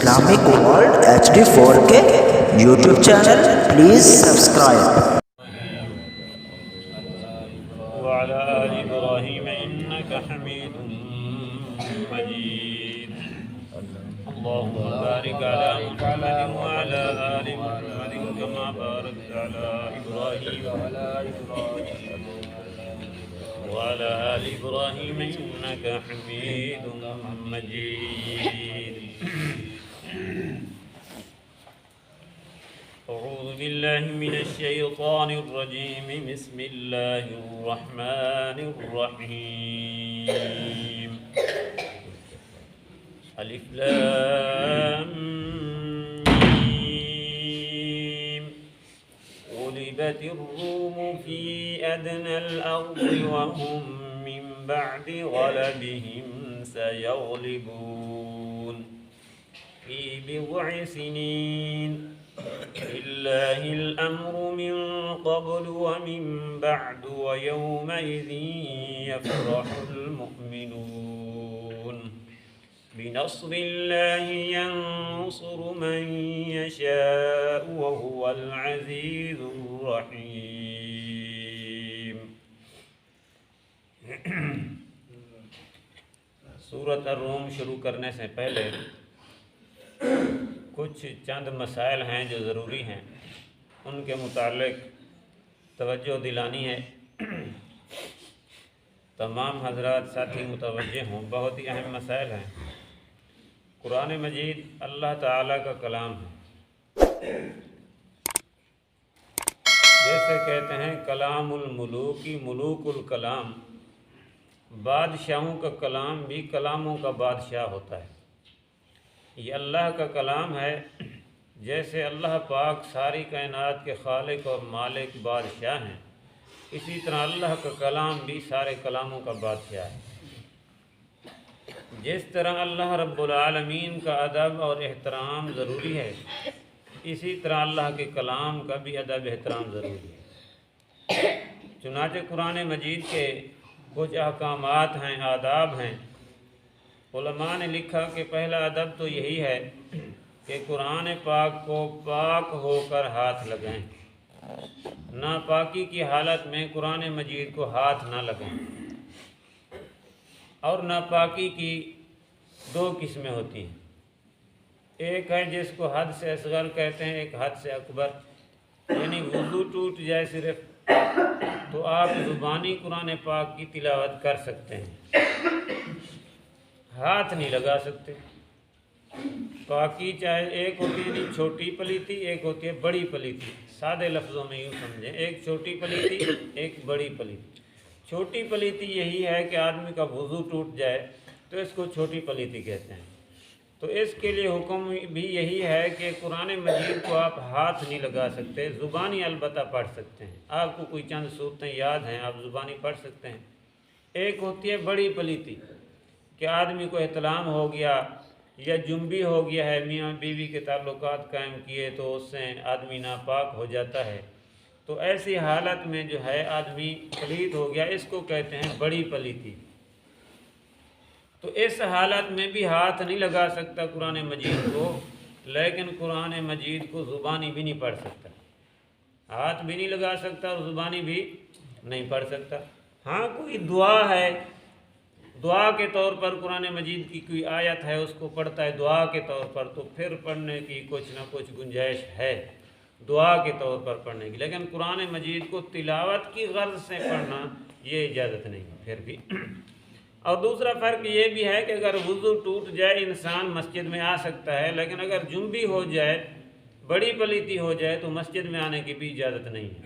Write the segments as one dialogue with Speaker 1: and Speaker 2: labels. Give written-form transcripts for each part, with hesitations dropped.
Speaker 1: Islamic World HD 4K YouTube channel. Please subscribe.
Speaker 2: وعلى آل إبراهيم إنك حميد مجيد اللهم بارك على محمد وعلى آل محمد كما باركت على إبراهيم وعلى آل إبراهيم إنك حميد مجيد أعوذ بالله من الشيطان الرجيم بسم الله الرحمن الرحيم ألف لام ميم غلبت الروم في أدنى الأرض وهم من بعد غلبهم سيغلبون في بضع سنين لله الأمر من قبل ومن بعد ويومئذ يفرح المؤمنون بنصر الله ينصر من يشاء وهو العزيز الرحيم سورۃ الروم شروع کرنے سے پہلے کچھ چند مسائل ہیں جو ضروری ہیں، ان کے متعلق توجہ دلانی ہے۔ تمام حضرات ساتھی متوجہ ہوں، بہت ہی اہم مسائل ہیں۔ قرآن مجید اللہ تعالیٰ کا کلام ہے۔ جیسے کہتے ہیں کلام الملوکی ملوک الکلام، بادشاہوں کا کلام بھی کلاموں کا بادشاہ ہوتا ہے۔ یہ اللہ کا کلام ہے، جیسے اللہ پاک ساری کائنات کے خالق اور مالک بادشاہ ہیں، اسی طرح اللہ کا کلام بھی سارے کلاموں کا بادشاہ ہے۔ جس طرح اللہ رب العالمین کا ادب اور احترام ضروری ہے، اسی طرح اللہ کے کلام کا بھی ادب احترام ضروری ہے۔ چنانچہ قرآن مجید کے کچھ احکامات ہیں، آداب ہیں۔ علماء نے لکھا کہ پہلا ادب تو یہی ہے کہ قرآن پاک کو پاک ہو کر ہاتھ لگائیں، ناپاکی کی حالت میں قرآن مجید کو ہاتھ نہ لگائیں۔ اور ناپاکی کی دو قسمیں ہوتی ہیں، ایک ہے جس کو حد سے اصغر کہتے ہیں، ایک حد سے اکبر، یعنی وضو ٹوٹ جائے صرف تو آپ زبانی قرآن پاک کی تلاوت کر سکتے ہیں، ہاتھ نہیں لگا سکتے۔ پاکی چاہے ایک ہوتی ہے چھوٹی پلیتی، ایک ہوتی ہے بڑی پلیتی۔ سادے لفظوں میں یوں سمجھیں، ایک چھوٹی پلیتی، ایک بڑی پلیتی۔ چھوٹی پلیتی یہی ہے کہ آدمی کا وضو ٹوٹ جائے تو اس کو چھوٹی پلیتی کہتے ہیں۔ تو اس کے لیے حکم بھی یہی ہے کہ قرآن مجید کو آپ ہاتھ نہیں لگا سکتے، زبانی البتہ پڑھ سکتے ہیں۔ آپ کو کوئی چند صورتیں یاد ہیں، آپ زبانی پڑھ سکتے ہیں۔ ایک ہوتی ہے بڑی پلیتی کہ آدمی کو احتلام ہو گیا یا جنبی ہو گیا ہے، میاں بیوی کے تعلقات قائم کیے تو اس سے آدمی ناپاک ہو جاتا ہے، تو ایسی حالت میں جو ہے آدمی پلیت ہو گیا، اس کو کہتے ہیں بڑی پلیتی۔ تو اس حالت میں بھی ہاتھ نہیں لگا سکتا قرآن مجید کو، لیکن قرآن مجید کو زبانی بھی نہیں پڑھ سکتا، ہاتھ بھی نہیں لگا سکتا اور زبانی بھی نہیں پڑھ سکتا۔ ہاں کوئی دعا ہے، دعا کے طور پر قرآن مجید کی کوئی آیت ہے اس کو پڑھتا ہے دعا کے طور پر، تو پھر پڑھنے کی کچھ نہ کچھ گنجائش ہے دعا کے طور پر پڑھنے کی، لیکن قرآن مجید کو تلاوت کی غرض سے پڑھنا یہ اجازت نہیں ہے پھر بھی۔ اور دوسرا فرق یہ بھی ہے کہ اگر وضو ٹوٹ جائے انسان مسجد میں آ سکتا ہے، لیکن اگر جنبی ہو جائے، بڑی پلیتی ہو جائے تو مسجد میں آنے کی بھی اجازت نہیں ہے۔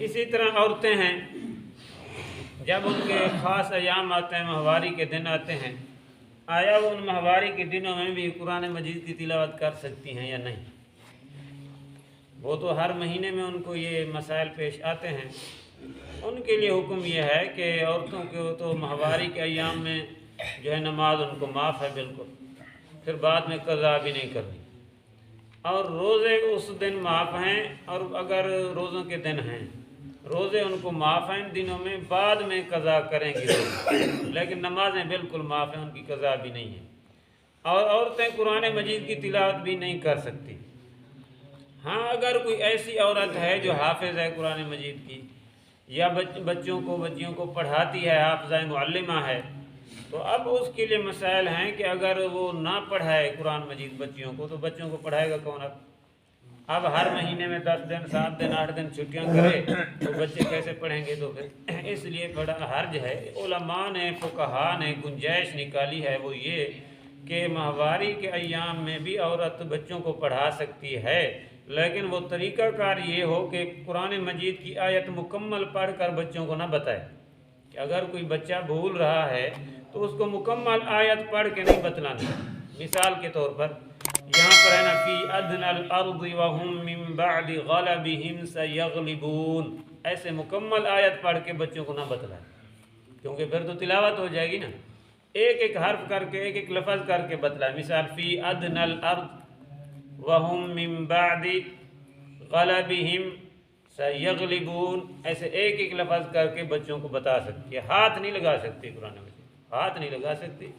Speaker 2: اسی طرح عورتیں ہیں، جب ان کے خاص ایام آتے ہیں، ماہواری کے دن آتے ہیں، آیا وہ ان ماہواری کے دنوں میں بھی قرآن مجید کی تلاوت کر سکتی ہیں یا نہیں؟ وہ تو ہر مہینے میں ان کو یہ مسائل پیش آتے ہیں۔ ان کے لیے حکم یہ ہے کہ عورتوں کو تو ماہواری کے ایام میں جو ہے نماز ان کو معاف ہے بالکل، پھر بعد میں قضا بھی نہیں کرنی، اور روزے اس دن معاف ہیں، اور اگر روزوں کے دن ہیں روزے ان کو معاف ہیں ان دنوں میں، بعد میں قضا کریں گے، لیکن نمازیں بالکل معاف ہیں، ان کی قضا بھی نہیں ہے۔ اور عورتیں قرآن مجید کی تلاوت بھی نہیں کر سکتی۔ ہاں اگر کوئی ایسی عورت ہے جو حافظ ہے قرآن مجید کی، یا بچیوں کو پڑھاتی ہے، حافظہ معلمہ ہے، تو اب اس کے لیے مسائل ہیں کہ اگر وہ نہ پڑھائے قرآن مجید بچیوں کو تو بچوں کو پڑھائے گا کون؟ اب ہر مہینے میں 10 دن 7 دن 8 دن چھٹیاں کرے تو بچے کیسے پڑھیں گے؟ تو پھر اس لیے بڑا حرج ہے۔ علماء نے فقہا نے گنجائش نکالی ہے، وہ یہ کہ ماہواری کے ایام میں بھی عورت بچوں کو پڑھا سکتی ہے، لیکن وہ طریقہ کار یہ ہو کہ قرآن مجید کی آیت مکمل پڑھ کر بچوں کو نہ بتائے۔ کہ اگر کوئی بچہ بھول رہا ہے تو اس کو مکمل آیت پڑھ کے نہیں بتلانا۔ مثال کے طور پر یہاں پر ہے نا، فی ادنی الارض وهم من بعد غلبهم سیغلبون، ایسے مکمل آیت پڑھ کے بچوں کو نہ بتلائے، کیونکہ پھر تو تلاوت ہو جائے گی نا۔ ایک ایک حرف کر کے، ایک ایک لفظ کر کے بتلائے۔ مثال فی ادنی الارض وهم من بعد غلبهم سیغلبون، ایسے ایک ایک لفظ کر کے بچوں کو بتا سکتی ہے۔ ہاتھ نہیں لگا سکتی قرآن میں، ہاتھ نہیں لگا سکتی۔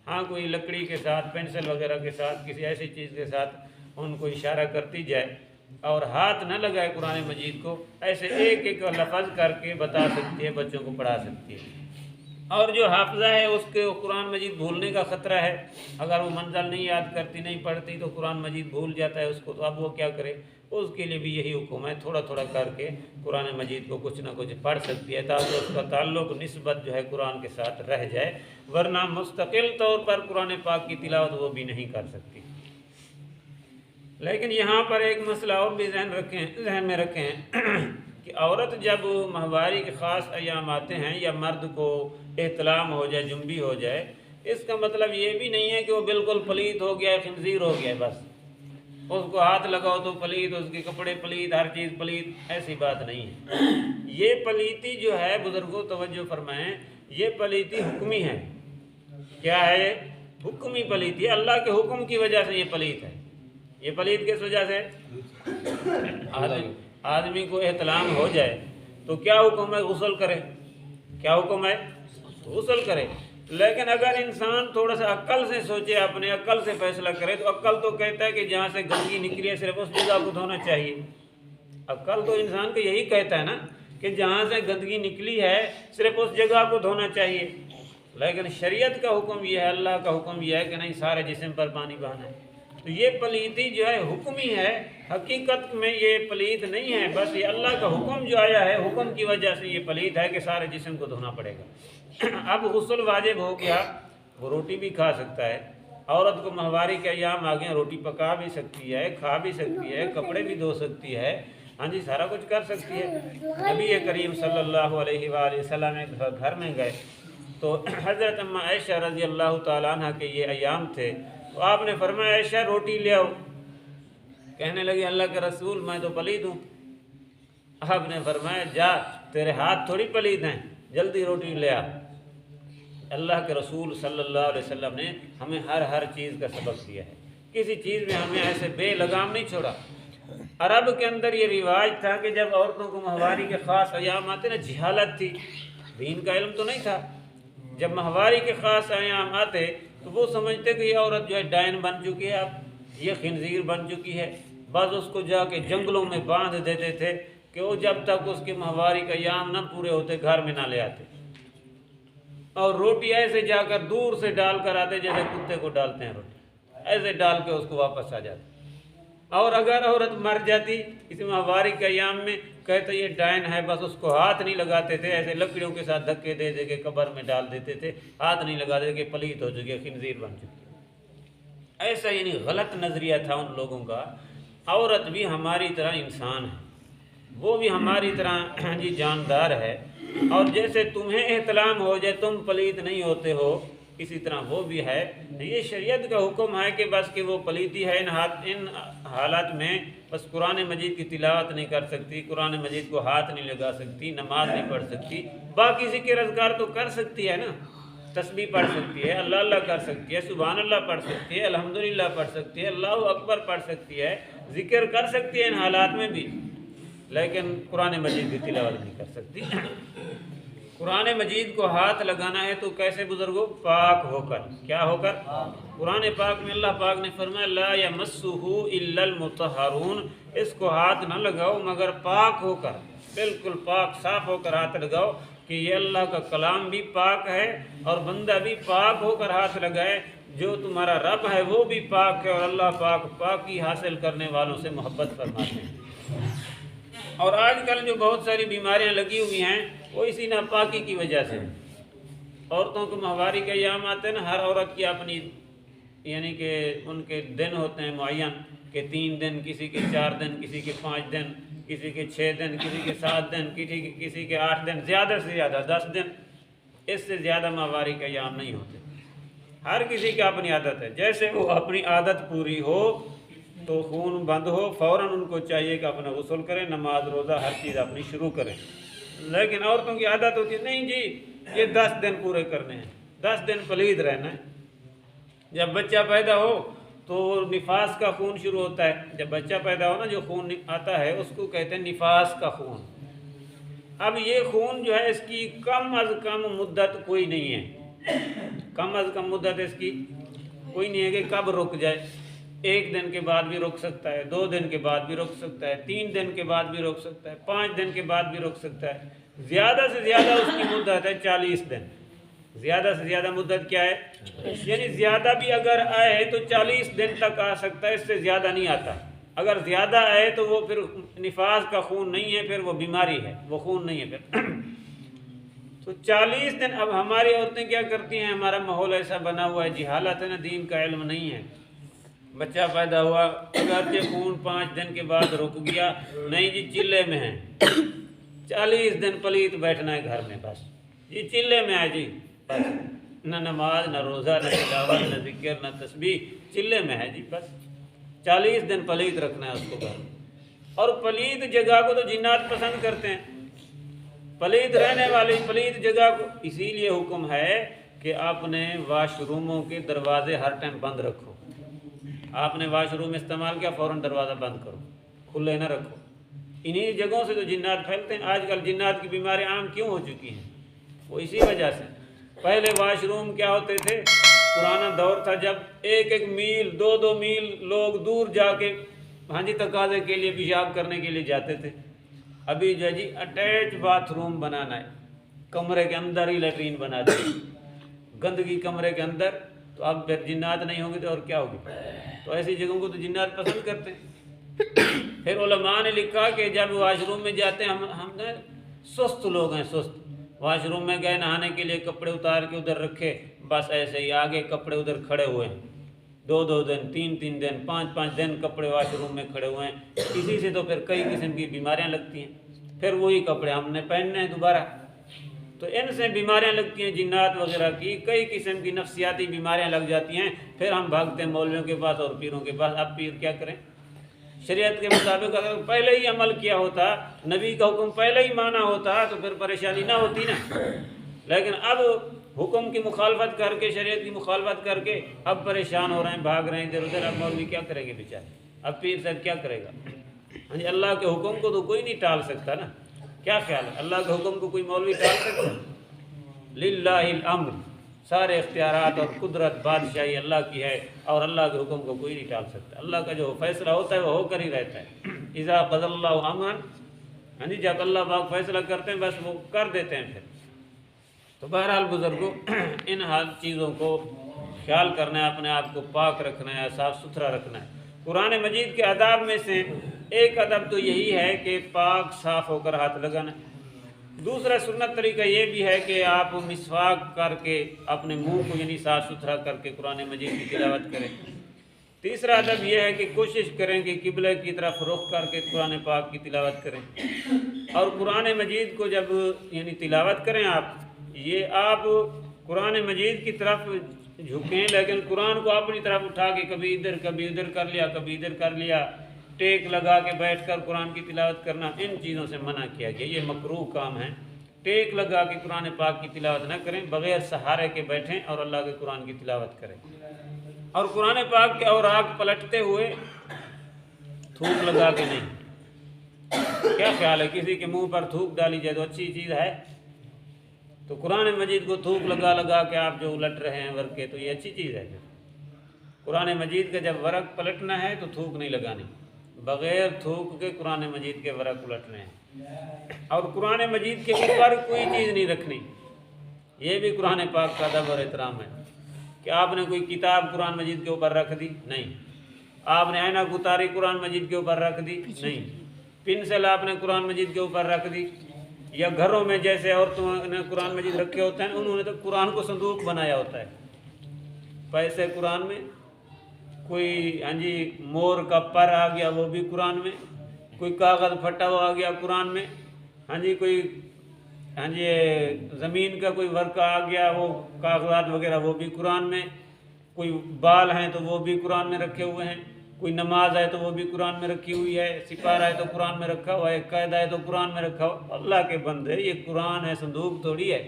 Speaker 2: ہاں کوئی لکڑی کے ساتھ، پینسل وغیرہ کے ساتھ، کسی ایسی چیز کے ساتھ ان کو اشارہ کرتی جائے اور ہاتھ نہ لگائے قرآن مجید کو، ایسے ایک ایک لفظ کر کے بتا سکتی ہے، بچوں کو پڑھا سکتی ہے۔ اور جو حافظہ ہے اس کے قرآن مجید بھولنے کا خطرہ ہے، اگر وہ منزل نہیں یاد کرتی، نہیں پڑھتی تو قرآن مجید بھول جاتا ہے اس کو، تو اب وہ کیا کرے؟ اس کے لیے بھی یہی حکم ہے، تھوڑا تھوڑا کر کے قرآن مجید کو کچھ نہ کچھ پڑھ سکتی ہے، تاکہ اس کا تعلق نسبت جو ہے قرآن کے ساتھ رہ جائے، ورنہ مستقل طور پر قرآن پاک کی تلاوت وہ بھی نہیں کر سکتی۔ لیکن یہاں پر ایک مسئلہ اور بھی ذہن میں رکھیں کہ عورت جب ماہواری کے خاص ایام آتے ہیں یا مرد کو احتلام ہو جائے، جنبی ہو جائے، اس کا مطلب یہ بھی نہیں ہے کہ وہ بالکل پلید ہو گیا ہے، خنزیر ہو گیا ہے، بس اس کو ہاتھ لگاؤ تو پلید، اس کے کپڑے پلید، ہر چیز پلید، ایسی بات نہیں ہے۔ یہ پلیتی جو ہے، بزرگوں توجہ فرمائیں، یہ پلیتی حکمی ہے۔ کیا ہے؟ حکمی پلیتی ہے، اللہ کے حکم کی وجہ سے یہ پلیت ہے۔ یہ پلید کس وجہ سے؟ آدمی کو احتلام ہو جائے تو کیا حکم ہے؟ غسل کرے۔ کیا حکم ہے؟ غسل کرے۔ لیکن اگر انسان تھوڑا سا عقل سے سوچے، اپنے عقل سے فیصلہ کرے، تو عقل تو کہتا ہے کہ جہاں سے گندگی نکلی ہے صرف اس جگہ کو دھونا چاہیے۔ عقل تو انسان کو یہی کہتا ہے نا کہ جہاں سے گندگی نکلی ہے صرف اس جگہ کو دھونا چاہیے، لیکن شریعت کا حکم یہ ہے، اللہ کا حکم یہ ہے کہ نہیں، سارے جسم پر پانی بہانا ہے۔ تو یہ پلیتی جو ہے حکمی ہے، حقیقت میں یہ پلید نہیں ہے، بس یہ اللہ کا حکم جو آیا ہے، حکم کی وجہ سے یہ پلید ہے کہ سارے جسم کو دھونا پڑے گا۔ اب غسل واجب ہو گیا، وہ روٹی بھی کھا سکتا ہے۔ عورت کو ماہواری کے ایام آ گئے، روٹی پکا بھی سکتی ہے، کھا بھی سکتی ہے، کپڑے بھی دھو سکتی ہے، ہاں جی، سارا کچھ کر سکتی ہے۔ نبی کریم صلی اللہ علیہ وآلہ وسلم ایک گھر میں گئے تو حضرت اماں عائشہ رضی اللہ تعالیٰ عنہ کے یہ ایام تھے، تو آپ نے فرمایا عائشہ روٹی لے آؤ۔ کہنے لگی اللہ کے رسول میں تو پلید ہوں۔ آپ نے فرمایا جا، تیرے ہاتھ تھوڑی پلید ہیں، جلدی روٹی لے آ۔ اللہ کے رسول صلی اللہ علیہ وسلم نے ہمیں ہر چیز کا سبق دیا ہے، کسی چیز میں ہمیں ایسے بے لگام نہیں چھوڑا۔ عرب کے اندر یہ رواج تھا کہ جب عورتوں کو ماہواری کے خاص ایام آتے نا، جہالت تھی، دین کا علم تو نہیں تھا، جب ماہواری کے خاص ایام آتے تو وہ سمجھتے کہ یہ عورت جو ہے ڈائن بن چکی ہے، اب یہ خنزیر بن چکی ہے، بعض اس کو جا کے جنگلوں میں باندھ دیتے تھے کہ وہ جب تک اس کے ماہواری کا ایام نہ پورے ہوتے گھر میں نہ لے آتے، اور روٹی ایسے جا کر دور سے ڈال کر آتے جیسے کتے کو ڈالتے ہیں روٹی، ایسے ڈال کے اس کو واپس آ جاتے۔ اور اگر عورت مر جاتی کسی ماہواری کے ایام میں، کہتے یہ ڈائن ہے، بس اس کو ہاتھ نہیں لگاتے تھے، ایسے لکڑیوں کے ساتھ دھکے دے دے کے قبر میں ڈال دیتے تھے، ہاتھ نہیں لگاتے تھے کہ پلیت ہو چکی ہے، خنزیر بن چکی ہے۔ ایسا یعنی غلط نظریہ تھا ان لوگوں کا۔ عورت بھی ہماری طرح انسان ہے، وہ بھی ہماری طرح جی جاندار ہے، اور جیسے تمہیں احتلام ہو جائے تم پلیت نہیں ہوتے ہو، اسی طرح وہ بھی ہے۔ یہ شریعت کا حکم ہے کہ بس کہ وہ پلیتی ہے، ان حالات میں بس قرآن مجید کی تلاوت نہیں کر سکتی، قرآن مجید کو ہاتھ نہیں لگا سکتی، نماز نہیں پڑھ سکتی، باقی ذکر اذکار تو کر سکتی ہے نا، تسبیح پڑھ سکتی ہے، اللہ اللہ کر سکتی ہے، سبحان اللہ پڑھ سکتی ہے، الحمدللہ پڑھ سکتی ہے، اللہ اکبر پڑھ سکتی ہے، ذکر کر سکتی ہے ان حالات میں بھی، لیکن قرآن مجید کی تلاوت نہیں کر سکتی۔ قرآن مجید کو ہاتھ لگانا ہے تو کیسے بزرگوں؟ پاک ہو کر. کیا ہو کر؟ قرآن پاک میں اللہ پاک نے فرمایا لا یمسہ الا المطہرون، اس کو ہاتھ نہ لگاؤ مگر پاک ہو کر، بالکل پاک صاف ہو کر ہاتھ لگاؤ، کہ یہ اللہ کا کلام بھی پاک ہے اور بندہ بھی پاک ہو کر ہاتھ لگائے. جو تمہارا رب ہے وہ بھی پاک ہے اور اللہ پاک پاکی حاصل کرنے والوں سے محبت فرماتے ہیں. اور آج کل جو بہت ساری بیماریاں لگی ہوئی ہیں وہ اسی ناپاکی کی وجہ سے. عورتوں کو ماہواری کے ایام آتے ہیں نا، ہر عورت کی اپنی یعنی کہ ان کے دن ہوتے ہیں معین، کہ 3 دن، کسی کے 4 دن، کسی کے 5 دن، کسی کے 6 دن، کسی کے 7 دن، کسی کے 8 دن، زیادہ سے زیادہ 10 دن، اس سے زیادہ ماہواری کے ایام نہیں ہوتے. ہر کسی کی اپنی عادت ہے. جیسے وہ اپنی عادت پوری ہو تو خون بند ہو فوراً ان کو چاہیے کہ اپنا غسل کریں، نماز روزہ ہر چیز اپنی شروع کریں. لیکن عورتوں کی عادت ہوتی ہے نہیں جی یہ 10 دن پورے کرنے ہیں، 10 دن پلید رہنا ہے. جب بچہ پیدا ہو تو نفاس کا خون شروع ہوتا ہے. جب بچہ پیدا ہو نا، جو خون آتا ہے اس کو کہتے ہیں نفاس کا خون. اب یہ خون جو ہے اس کی کم از کم مدت کوئی نہیں ہے، کم از کم مدت اس کی کوئی نہیں ہے کہ کب رک جائے. 1 دن کے بعد بھی رک سکتا ہے، 2 دن کے بعد بھی رک سکتا ہے، 3 دن کے بعد بھی رک سکتا ہے، 5 دن کے بعد بھی رک سکتا ہے. زیادہ سے زیادہ اس کی مدت ہے 40 دن. زیادہ سے زیادہ مدت کیا ہے؟ یعنی زیادہ بھی اگر آئے تو 40 دن تک آ سکتا ہے، اس سے زیادہ نہیں آتا. اگر زیادہ آئے تو وہ پھر نفاس کا خون نہیں ہے، پھر وہ بیماری ہے، وہ خون نہیں ہے پھر. تو 40 دن. اب ہماری عورتیں کیا کرتی ہیں، ہمارا ماحول ایسا بنا ہوا ہے، جہالت ہے نا، دین کا علم نہیں ہے. بچہ پیدا ہوا اگرچہ خون 5 دن کے بعد رک گیا، نہیں جی چلے میں ہے، 40 دن پلیت بیٹھنا ہے گھر میں، بس جی چلے میں ہے جی، بس نہ نماز نہ روزہ نہ تلاوت نہ ذکر نہ تسبیح، چلے میں ہے جی، بس 40 دن پلیت رکھنا ہے اس کو گھر. اور پلیت جگہ کو تو جنات پسند کرتے ہیں، پلیت رہنے والی پلیت جگہ کو. اسی لیے حکم ہے کہ آپ نے واش روموں کے دروازے ہر ٹائم بند رکھو. آپ نے واش روم استعمال کیا فوراً دروازہ بند کرو، کھلے نہ رکھو. انہی جگہوں سے تو جنات پھیلتے ہیں. آج کل جنات کی بیماری عام کیوں ہو چکی ہیں؟ وہ اسی وجہ سے. پہلے واش روم کیا ہوتے تھے، پرانا دور تھا جب 1 میل 2 میل لوگ دور جا کے ہاں جی تقاضے کے لیے پیشاب کرنے کے لیے جاتے تھے. ابھی جو جی اٹیچ باتھ روم بنانا ہے، کمرے کے اندر ہی لیٹرین بنا دیں، گندگی کمرے کے اندر. تو اب پھر جنات نہیں ہوں گے تو اور کیا ہوگی؟ تو ایسی جگہوں کو تو جنات پسند کرتے ہیں. پھر علماء نے لکھا کہ جب واش روم میں جاتے ہیں، ہم سست لوگ ہیں، سست. واش روم میں گئے نہانے کے لیے، کپڑے اتار کے ادھر رکھے، بس ایسے ہی آگے کپڑے ادھر کھڑے ہوئے ہیں، 2 دن 3 دن 5 دن کپڑے واش روم میں کھڑے ہوئے ہیں. اسی سے تو پھر کئی قسم کی بیماریاں لگتی ہیں. پھر وہی کپڑے ہم نے پہننے ہیں دوبارہ، تو ان سے بیماریاں لگتی ہیں جنات وغیرہ کی، کئی قسم کی نفسیاتی بیماریاں لگ جاتی ہیں. پھر ہم بھاگتے ہیں مولویوں کے پاس اور پیروں کے پاس. اب پیر کیا کریں؟ شریعت کے مطابق اگر پہلے ہی عمل کیا ہوتا، نبی کا حکم پہلے ہی مانا ہوتا تو پھر پریشانی نہ ہوتی نا. لیکن اب حکم کی مخالفت کر کے، شریعت کی مخالفت کر کے اب پریشان ہو رہے ہیں، بھاگ رہے ہیں ادھر ادھر. اب مولوی کیا کرے گے بیچارے؟ اب پیر صاحب کیا کرے گا؟ ہاں جی اللہ کے حکم کو تو کوئی نہیں ٹال سکتا نا. کیا خیال ہے، اللہ کے حکم کو کوئی مولوی ٹال سکتا؟ للہ الامر، سارے اختیارات اور قدرت بادشاہی اللہ کی ہے، اور اللہ کے حکم کو کوئی نہیں ٹال سکتا. اللہ کا جو فیصلہ ہوتا ہے وہ ہو کر ہی رہتا ہے. اذا قضى اللہ امرا، ہاں جی جب اللہ پاک فیصلہ کرتے ہیں بس وہ کر دیتے ہیں پھر. تو بہرحال بزرگوں، ان حال چیزوں کو خیال کرنا ہے، اپنے آپ کو پاک رکھنا ہے، صاف ستھرا رکھنا ہے. قرآن مجید کے آداب میں سے ایک ادب تو یہی ہے کہ پاک صاف ہو کر ہاتھ لگانا. دوسرا سنت طریقہ یہ بھی ہے کہ آپ مسواک کر کے اپنے منہ کو یعنی صاف ستھرا کر کے قرآن مجید کی تلاوت کریں. تیسرا ادب یہ ہے کہ کوشش کریں کہ قبلہ کی طرف رخ کر کے قرآن پاک کی تلاوت کریں. اور قرآن مجید کو جب یعنی تلاوت کریں آپ قرآن مجید کی طرف جھکیں، لیکن قرآن کو اپنی طرف اٹھا کے کبھی ادھر کر لیا، کبھی ادھر کر لیا، ٹیک لگا کے بیٹھ کر قرآن کی تلاوت کرنا، ان چیزوں سے منع کیا گیا. یہ مکروہ کام ہے. ٹیک لگا کے قرآن پاک کی تلاوت نہ کریں، بغیر سہارے کے بیٹھیں اور اللہ کے قرآن کی تلاوت کریں. اور قرآن پاک کے اوراق پلٹتے ہوئے تھوک لگا کے نہیں. کیا خیال ہے، کسی کے منہ پر تھوک ڈالی جائے تو اچھی چیز ہے؟ تو قرآن مجید کو تھوک لگا لگا کے آپ جو الٹ رہے ہیں ورقے، تو یہ اچھی چیز ہے؟ قرآن مجید کا جب ورق پلٹنا ہے تو تھوک نہیں لگانی، بغیر تھوک کے قرآن مجید کے ورق الٹنے ہیں، اور قرآن مجید کے اوپر کوئی چیز نہیں رکھنی۔ یہ بھی قرآن پاک کا ادب اور احترام ہے کہ آپ نے کوئی کتاب قرآن مجید کے اوپر رکھ دی، نہیں۔ آپ نے اینک اتاری قرآن مجید کے اوپر رکھ دی، نہیں۔ پنسل آپ نے قرآن مجید کے اوپر رکھ دی، یا گھروں میں جیسے عورتوں نے قرآن مجید رکھے ہوتے ہیں، انہوں نے تو قرآن کو صندوق بنایا ہوتا ہے۔ پیسے قرآن میں، کوئی مور کا پر آ گیا وہ بھی قرآن میں، کوئی کاغذ پھٹا ہوا آ گیا قرآن میں، کوئی زمین کا کوئی ورقہ آ گیا، وہ کاغذات وغیرہ وہ بھی قرآن میں، کوئی بال ہیں تو وہ بھی قرآن میں رکھے ہوئے ہیں، کوئی نماز ہے تو وہ بھی قرآن میں رکھی ہوئی ہے، سپارہ ہے تو قرآن میں رکھا ہوا ہے، قاعدہ ہے تو قرآن میں رکھا ہوا۔ اللہ کے بندے، یہ قرآن ہے، صندوق تھوڑی ہے۔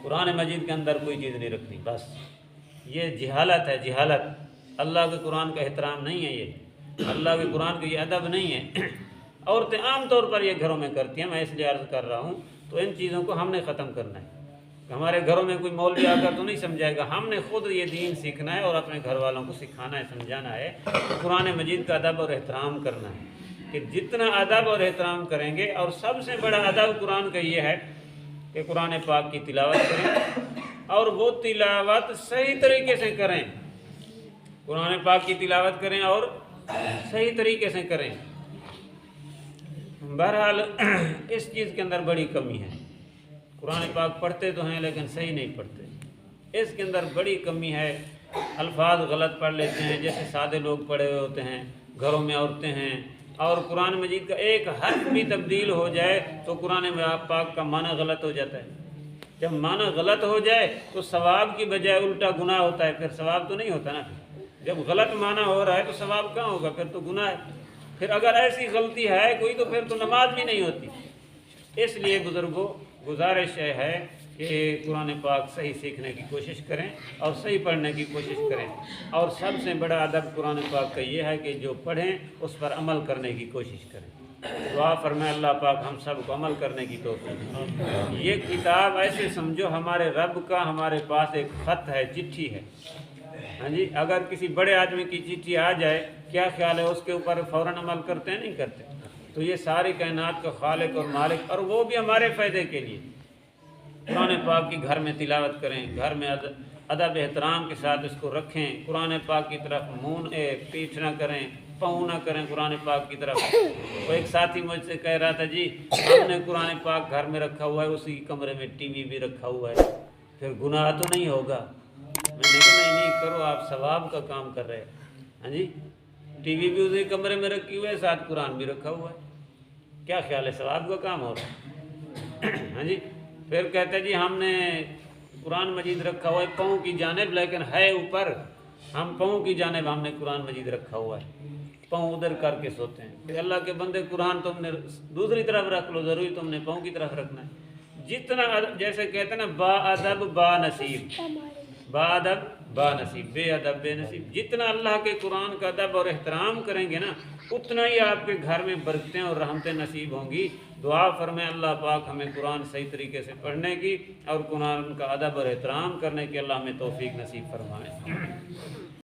Speaker 2: قرآن مجید کے اندر کوئی چیز نہیں رکھنی، بس یہ جہالت ہے، جہالت۔ اللہ کے قرآن کا احترام نہیں ہے، یہ اللہ کے قرآن کا یہ ادب نہیں ہے۔ عورتیں عام طور پر یہ گھروں میں کرتی ہیں، میں اس لیے عرض کر رہا ہوں، تو ان چیزوں کو ہم نے ختم کرنا ہے۔ ہمارے گھروں میں کوئی مولوی آ کر تو نہیں سمجھائے گا، ہم نے خود یہ دین سیکھنا ہے اور اپنے گھر والوں کو سکھانا ہے، سمجھانا ہے، قرآن مجید کا ادب اور احترام کرنا ہے کہ جتنا ادب اور احترام کریں گے، اور سب سے بڑا ادب قرآن کا یہ ہے کہ قرآن پاک کی تلاوت کریں، اور وہ تلاوت صحیح طریقے سے کریں۔ قرآن پاک کی تلاوت کریں اور صحیح طریقے سے کریں۔ بہرحال اس چیز کے اندر بڑی کمی ہے، قرآن پاک پڑھتے تو ہیں لیکن صحیح نہیں پڑھتے، اس کے اندر بڑی کمی ہے۔ الفاظ غلط پڑھ لیتے ہیں، جیسے سادے لوگ پڑھے ہوئے ہوتے ہیں، گھروں میں عورتیں ہیں، اور قرآن مجید کا ایک حرف بھی تبدیل ہو جائے تو قرآن پاک کا معنی غلط ہو جاتا ہے۔ جب معنی غلط ہو جائے تو ثواب کی بجائے الٹا گناہ ہوتا ہے، پھر ثواب تو نہیں ہوتا نا۔ جب غلط معنی ہو رہا ہے تو ثواب کہاں ہوگا، پھر تو گناہ ہے۔ پھر اگر ایسی غلطی ہے کوئی تو پھر تو نماز بھی نہیں ہوتی۔ اس لیے بزرگوں، گزارش ہے کہ قرآن پاک صحیح سیکھنے کی کوشش کریں اور صحیح پڑھنے کی کوشش کریں، اور سب سے بڑا ادب قرآن پاک کا یہ ہے کہ جو پڑھیں اس پر عمل کرنے کی کوشش کریں۔ دعا فرمائے اللہ پاک ہم سب کو عمل کرنے کی توفیق۔ یہ کتاب ایسے سمجھو ہمارے رب کا ہمارے پاس ایک خط ہے، چٹھی ہے۔ اگر کسی بڑے آدمی کی چٹھی آ جائے، کیا خیال ہے اس کے اوپر فوراً عمل کرتے ہیں؟ نہیں کرتے۔ تو یہ ساری کائنات کا خالق اور مالک، اور وہ بھی ہمارے فائدے کے لیے۔ قرآن پاک کی گھر میں تلاوت کریں، گھر میں ادب احترام کے ساتھ اس کو رکھیں، قرآن پاک کی طرف منہ پیٹھ نہ کریں، پاؤں نہ کریں قرآن پاک کی طرف۔ وہ ایک ساتھی مجھ سے کہہ رہا تھا جی ہم نے قرآن پاک گھر میں رکھا ہوا ہے، اسی کمرے میں ٹی وی بھی رکھا ہوا ہے، پھر گناہ تو نہیں ہوگا؟ میں نے کہا نہیں کرو، آپ ثواب کا کام کر رہے ہیں۔ ٹی وی بھی اسی کمرے میں رکھی ہوئے ہے، ساتھ قرآن بھی رکھا ہوا ہے، کیا خیال ہے، ثواب کا کام ہو رہا ہے؟ پھر کہتے جی ہم نے قرآن مجید رکھا ہوا ہے پاؤں کی جانب، لیکن ہے اوپر، ہم پاؤں کی جانب ہم نے قرآن مجید رکھا ہوا ہے، پاؤں ادھر کر کے سوتے ہیں۔ کہ اللہ کے بندے، قرآن تم نے دوسری طرف رکھ لو، ضروری تم نے پاؤں کی طرف رکھنا ہے۔ جتنا جیسے کہتے ہیں نا با ادب با نصیب، با ادب با نصیب، بے ادب بے نصیب۔ جتنا اللہ کے قرآن کا ادب اور احترام کریں گے نا، اتنا ہی آپ کے گھر میں برکتیں اور رحمتیں نصیب ہوں گی۔ دعا فرمائے اللہ پاک ہمیں قرآن صحیح طریقے سے پڑھنے کی اور قرآن کا ادب اور احترام کرنے کی اللہ ہمیں توفیق نصیب فرمائے۔